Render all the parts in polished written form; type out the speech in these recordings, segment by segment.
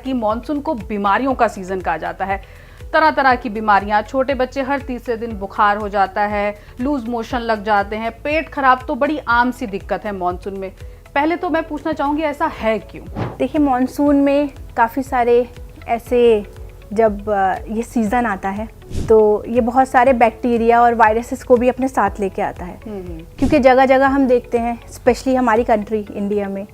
कि मॉनसून को बीमारियों का सीजन कहा जाता है। तरह तरह की बीमारियां, छोटे बच्चे हर तीसरे दिन बुखार हो जाता है, लूज मोशन लग जाते हैं, पेट खराब तो बड़ी आम सी दिक्कत है मॉनसून में। पहले तो मैं पूछना चाहूँगी ऐसा है क्यों? देखिए, मॉनसून में काफ़ी सारे ऐसे जब ये सीज़न आता है तो ये बहुत सारे बैक्टीरिया और वायरसेस को भी अपने साथ लेके आता है। क्योंकि जगह जगह हम देखते हैं, स्पेशली हमारी कंट्री इंडिया में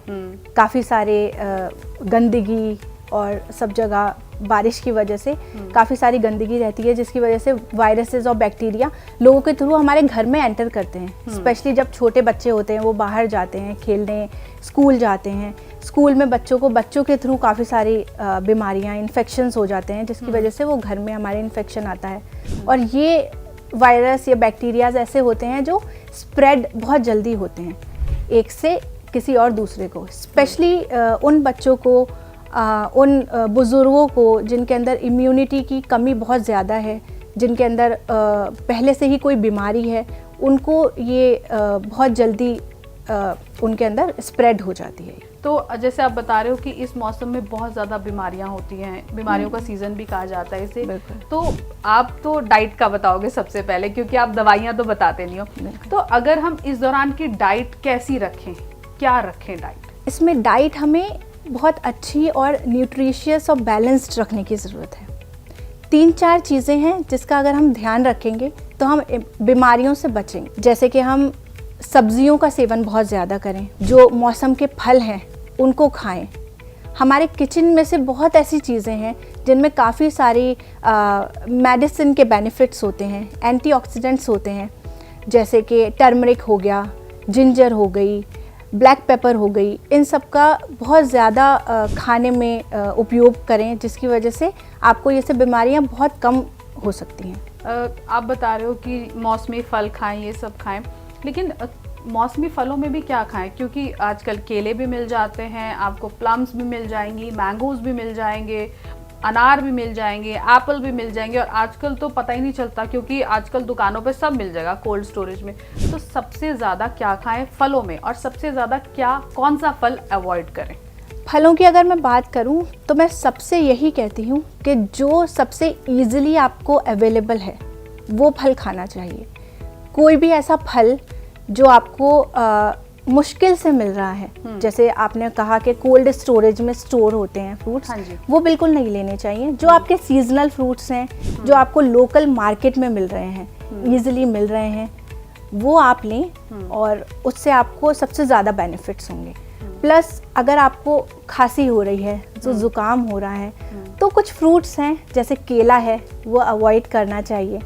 काफ़ी सारे गंदगी और सब जगह बारिश की वजह से काफ़ी सारी गंदगी रहती है, जिसकी वजह से वायरसेस और बैक्टीरिया लोगों के थ्रू हमारे घर में एंटर करते हैं। स्पेशली जब छोटे बच्चे होते हैं, वो बाहर जाते हैं खेलने, स्कूल जाते हैं, स्कूल में बच्चों के थ्रू काफ़ी सारी बीमारियां, इन्फेक्शंस हो जाते हैं, जिसकी वजह से वो घर में हमारे इन्फेक्शन आता है। और ये वायरस या बैक्टीरियाज ऐसे होते हैं जो स्प्रेड बहुत जल्दी होते हैं एक से किसी और दूसरे को। स्पेशली उन बच्चों को, उन बुज़ुर्गों को जिनके अंदर इम्यूनिटी की कमी बहुत ज़्यादा है, जिनके अंदर पहले से ही कोई बीमारी है, उनको ये बहुत जल्दी उनके अंदर स्प्रेड हो जाती है। तो जैसे आप बता रहे हो कि इस मौसम में बहुत ज़्यादा बीमारियां होती हैं, बीमारियों का सीज़न भी कहा जाता है इसे। तो आप तो डाइट का बताओगे सबसे पहले, क्योंकि आप दवाइयाँ तो बताते नहीं हो। तो अगर हम इस दौरान की डाइट कैसी रखें, क्या रखें डाइट? इसमें डाइट हमें बहुत अच्छी और न्यूट्रिशियस और बैलेंस्ड रखने की ज़रूरत है। 3-4 चीज़ें हैं जिसका अगर हम ध्यान रखेंगे तो हम बीमारियों से बचेंगे। जैसे कि हम सब्जियों का सेवन बहुत ज़्यादा करें, जो मौसम के फल हैं उनको खाएं। हमारे किचन में से बहुत ऐसी चीज़ें हैं जिनमें काफ़ी सारी मेडिसिन के बेनिफिट्स होते हैं, एंटीऑक्सीडेंट्स होते हैं, जैसे कि टर्मरिक हो गया, जिंजर हो गई, ब्लैक पेपर हो गई। इन सब का बहुत ज़्यादा खाने में उपयोग करें, जिसकी वजह से आपको ये सब बीमारियां बहुत कम हो सकती हैं। आप बता रहे हो कि मौसमी फल खाएं, ये सब खाएं, लेकिन मौसमी फलों में भी क्या खाएं? क्योंकि आजकल केले भी मिल जाते हैं, आपको प्लम्स भी मिल जाएंगी, मैंगोज़ भी मिल जाएंगे, अनार भी मिल जाएंगे, एप्पल भी मिल जाएंगे, और आजकल तो पता ही नहीं चलता क्योंकि आजकल दुकानों पे सब मिल जाएगा कोल्ड स्टोरेज में। तो सबसे ज़्यादा क्या खाएं फलों में, और सबसे ज़्यादा कौन सा फल अवॉइड करें? फलों की अगर मैं बात करूं तो मैं सबसे यही कहती हूं कि जो सबसे ईजिली आपको अवेलेबल है वो फल खाना चाहिए। कोई भी ऐसा फल जो आपको मुश्किल से मिल रहा है, जैसे आपने कहा कि कोल्ड स्टोरेज में स्टोर होते हैं फ्रूट्स, वो बिल्कुल नहीं लेने चाहिए। जो आपके सीजनल फ्रूट्स हैं, जो आपको लोकल मार्केट में मिल रहे हैं, ईजिली मिल रहे हैं, वो आप लें और उससे आपको सबसे ज़्यादा बेनिफिट्स होंगे। प्लस अगर आपको खांसी हो रही है, जो ज़ुकाम हो रहा है, तो कुछ फ्रूट्स हैं जैसे केला है, वो अवॉइड करना चाहिए।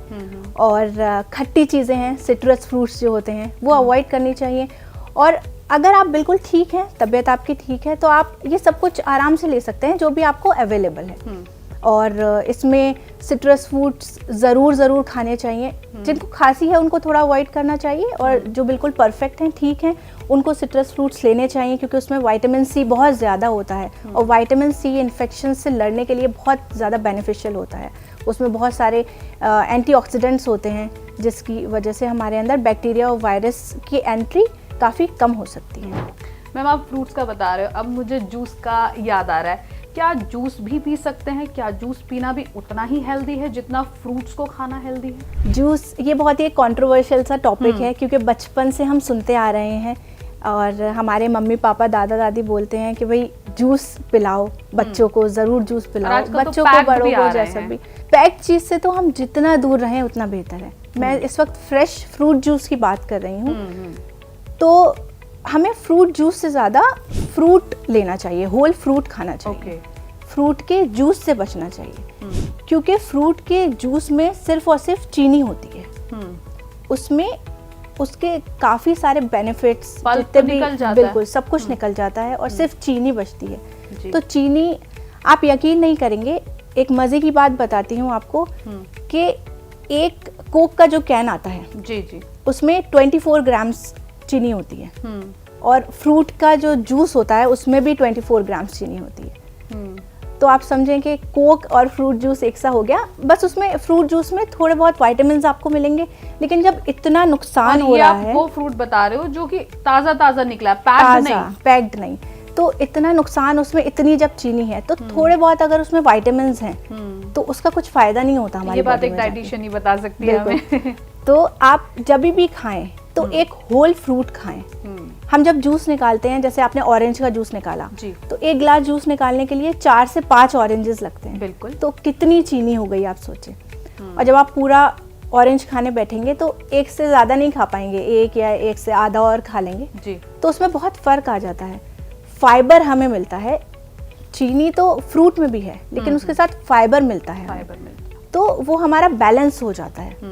और खट्टी चीज़ें हैं, सिट्रस फ्रूट्स जो होते हैं, वो अवॉइड करनी चाहिए। और अगर आप बिल्कुल ठीक हैं, तबीयत आपकी ठीक है, तो आप ये सब कुछ आराम से ले सकते हैं जो भी आपको अवेलेबल है। और इसमें सिट्रस फ्रूट्स ज़रूर खाने चाहिए। जिनको खांसी है उनको थोड़ा अवॉइड करना चाहिए, और जो बिल्कुल परफेक्ट हैं, ठीक हैं, उनको सिट्रस फ्रूट्स लेने चाहिए, क्योंकि उसमें विटामिन सी बहुत ज़्यादा होता है। और विटामिन सी इन्फेक्शन से लड़ने के लिए बहुत ज़्यादा बेनिफिशियल होता है। उसमें बहुत सारे एंटीऑक्सीडेंट्स होते हैं, जिसकी वजह से हमारे अंदर बैक्टीरिया और वायरस की एंट्री काफ़ी कम हो सकती है। मैम, आप फ्रूट्स का बता रहे हो, अब मुझे जूस का याद आ रहा है। क्या जूस भी पी सकते हैं? क्या जूस पीना भी उतना ही हेल्दी है जितना फ्रूट्स को खाना हेल्दी है? जूस, ये बहुत ही कंट्रोवर्शियल सा टॉपिक है, क्योंकि बचपन से हम सुनते आ रहे हैं और हमारे मम्मी पापा, दादा दादी बोलते हैं कि भाई जूस पिलाओ बच्चों को, ज़रूर जूस पिलाओ बच्चों को, बड़ों को, जैसा भी। पैक्ड चीज़ से तो हम जितना दूर रहें उतना बेहतर है। मैं इस वक्त फ्रेश फ्रूट जूस की बात कर रही हूँ। तो हमें फ्रूट जूस से ज़्यादा फ्रूट लेना चाहिए, होल फ्रूट खाना चाहिए। फ्रूट के जूस से बचना चाहिए, क्योंकि फ्रूट के जूस में सिर्फ और सिर्फ चीनी होती है। उसमें उसके काफ़ी सारे बेनिफिट्स, बिल्कुल सब कुछ निकल जाता है और सिर्फ चीनी बचती है। तो चीनी, आप यकीन नहीं करेंगे, एक मज़े की बात बताती हूँ आपको कि एक कोक का जो कैन आता है, उसमें 24 ग्राम्स चीनी होती है, और फ्रूट का जो जूस होता है उसमें भी 24 ग्राम्स चीनी होती है। तो आप समझें कि कोक और फ्रूट जूस एक सा हो गया। बस उसमें फ्रूट जूस में थोड़े बहुत विटामिन्स आपको मिलेंगे, लेकिन जब इतना नुकसान हो रहा है। वो फ्रूट बता रहे हो जो कि ताज़ा निकला, पैक्ड नहीं। तो इतना नुकसान उसमें, इतनी जब चीनी है तो थोड़े बहुत अगर उसमें विटामिन हैं तो उसका कुछ फायदा नहीं होता हमारी ये बात body एक में जाके। डाइटिशियन ही बता सकती है हमें। तो आप जब भी खाएं तो एक होल फ्रूट खाएं। हम जब जूस निकालते हैं, जैसे आपने ऑरेंज का जूस निकाला जी। तो एक गिलास जूस निकालने के लिए 4 से 5 ऑरेंजेस लगते हैं। बिल्कुल। तो कितनी चीनी हो गई आप सोचें। और जब आप पूरा ऑरेंज खाने बैठेंगे तो एक से ज़्यादा नहीं खा पाएंगे, एक या एक से आधा और खा लेंगे जी। तो उसमें बहुत फ़र्क आ जाता है। फाइबर हमें मिलता है, चीनी तो फ्रूट में भी है लेकिन उसके साथ फाइबर मिलता है हमें। फाइबर मिलता है। तो वो हमारा बैलेंस हो जाता है।